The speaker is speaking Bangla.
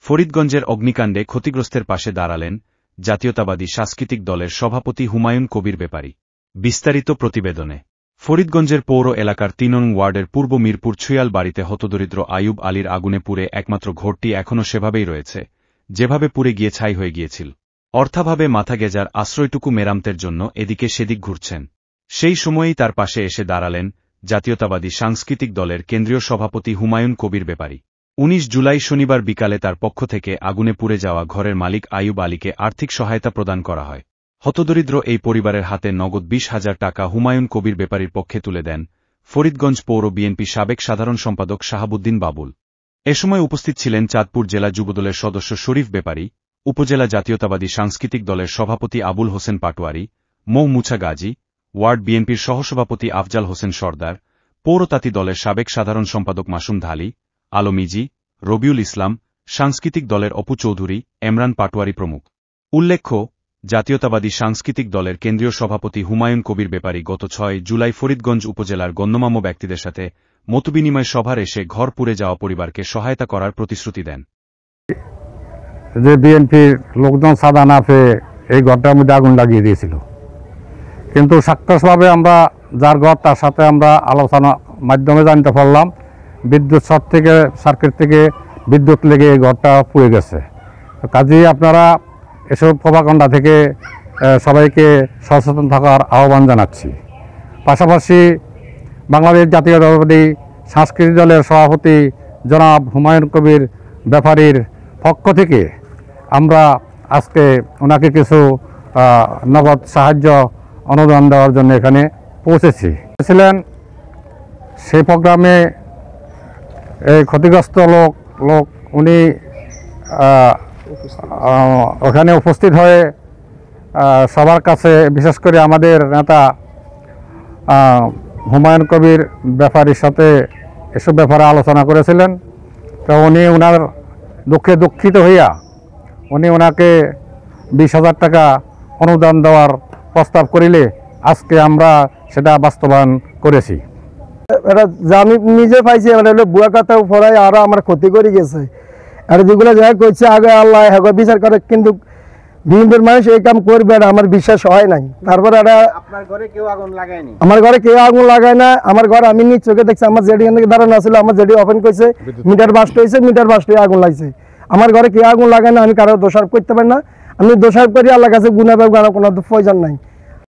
ফরিদগঞ্জের অগ্নিকাণ্ডে ক্ষতিগ্রস্তের পাশে দাঁড়ালেন জাতীয়তাবাদী সাংস্কৃতিক দলের সভাপতি হুমায়ুন কবির ব্যাপারী। বিস্তারিত প্রতিবেদনে। ফরিদগঞ্জের পৌর এলাকার ৩ নং ওয়ার্ডের পূর্ব মিরপুর ছুয়াল বাড়িতে হতদরিদ্র আইয়ুব আলীর আগুনে পুড়ে একমাত্র ঘরটি এখনও সেভাবেই রয়েছে, যেভাবে পুড়ে গিয়ে ছাই হয়ে গিয়েছিল। অর্থাভাবে মাথা গেজার আশ্রয়টুকু মেরামতের জন্য এদিকে সেদিক ঘুরছেন। সেই সময়েই তার পাশে এসে দাঁড়ালেন জাতীয়তাবাদী সাংস্কৃতিক দলের কেন্দ্রীয় সভাপতি হুমায়ুন কবির ব্যাপারী। ১৯ জুলাই শনিবার বিকালে তার পক্ষ থেকে আগুনে পুড়ে যাওয়া ঘরের মালিক আইয়ুব আলীকে আর্থিক সহায়তা প্রদান করা হয়। হতদরিদ্র এই পরিবারের হাতে নগদ ২০,০০০ টাকা হুমায়ুন কবির ব্যাপারীর পক্ষে তুলে দেন ফরিদগঞ্জ পৌর বিএনপি সাবেক সাধারণ সম্পাদক শাহাবুদ্দিন বাবুল। এ সময় উপস্থিত ছিলেন চাঁদপুর জেলা যুবদলের সদস্য শরীফ ব্যাপারী, উপজেলা জাতীয়তাবাদী সাংস্কৃতিক দলের সভাপতি আবুল হোসেন পাটোয়ারি, মৌ মুছা গাজী, ওয়ার্ড বিএনপির সহসভাপতি আফজাল হোসেন সর্দার, পৌরতাঁতি দলের সাবেক সাধারণ সম্পাদক মাসুম ধালি, আলমিজি, রবিউল ইসলাম, সাংস্কৃতিক দলের অপু চৌধুরী, এমরান পাটোয়ারি প্রমুখ। উল্লেখ্য, জাতীয়তাবাদী সাংস্কৃতিক দলের কেন্দ্রীয় সভাপতি হুমায়ুন কবির ব্যাপারী গত ৬ জুলাই ফরিদগঞ্জ উপজেলার গণ্যমান্য ব্যক্তিদের সাথে মতবিনিময় সভার এসে ঘর পুড়ে যাওয়া পরিবারকে সহায়তা করার প্রতিশ্রুতি দেন। যে বিএনপির লোকজন সাদা না পেয়ে এই ঘরটার মধ্যে আগুন লাগিয়ে দিয়েছিল, কিন্তু সাক্ষাৎভাবে আমরা যার ঘর তার সাথে আমরা আলোচনার মাধ্যমে জানতে পারলাম বিদ্যুৎ শর্ট থেকে সার্কিট থেকে বিদ্যুৎ লেগে এই ঘরটা পুড়ে গেছে। কাজেই আপনারা এসব প্রভাকাণ্ডা থেকে সবাইকে সচেতন থাকার আহ্বান জানাচ্ছি। পাশাপাশি বাংলাদেশ জাতীয়তাবাদী সাংস্কৃতিক দলের সভাপতি জনাব হুমায়ুন কবির ব্যাপারীর পক্ষ থেকে আমরা আজকে ওনাকে কিছু নগদ সাহায্য অনুদান দেওয়ার জন্য এখানে পৌঁছেছি। ছিলেন সেই প্রোগ্রামে এই ক্ষতিগ্রস্ত লোক উনি ওখানে উপস্থিত হয়ে সবার কাছে বিশেষ করে আমাদের নেতা হুমায়ুন কবির ব্যাপারীর সাথে এসব ব্যাপারে আলোচনা করেছিলেন। তো উনি ওনার দুঃখে দুঃখিত হইয়া উনি ওনাকে ২০,০০০ টাকা অনুদান দেওয়ার প্রস্তাব করিলে আজকে আমরা সেটা বাস্তবায়ন করেছি। এটা যা আমি নিজে পাইছি এটা বুয়া কথা ফরাই আরো আমার ক্ষতি করে গেছে। আর যেগুলো যা করছে আগে আল্লাহ হ্যাঁ বিচার করে, কিন্তু বিএনপির মানুষ এই কাম করবে না আমার বিশ্বাস হয় নাই। তারপরে আপনার ঘরে কেউ আগুন লাগায়নি? আমার ঘরে কেউ আগুন লাগায় না। আমার ঘর আমি নিজ চোখে দেখছি। আমার জেডি এখান থেকে দাঁড়ানো ছিল, আমার জেডি ওপেন করছে, মিটার বাস্ট হয়েছে, মিটার বাস্টে আগুন লাগছে। আমার ঘরে কেউ আগুন লাগায় না। আমি কারো দোষারোপ করতে পারি না। আমি দোষারোপ করি আল্লাহর কাছে গুনাহ পাবো, কোনো প্রয়োজন নাই।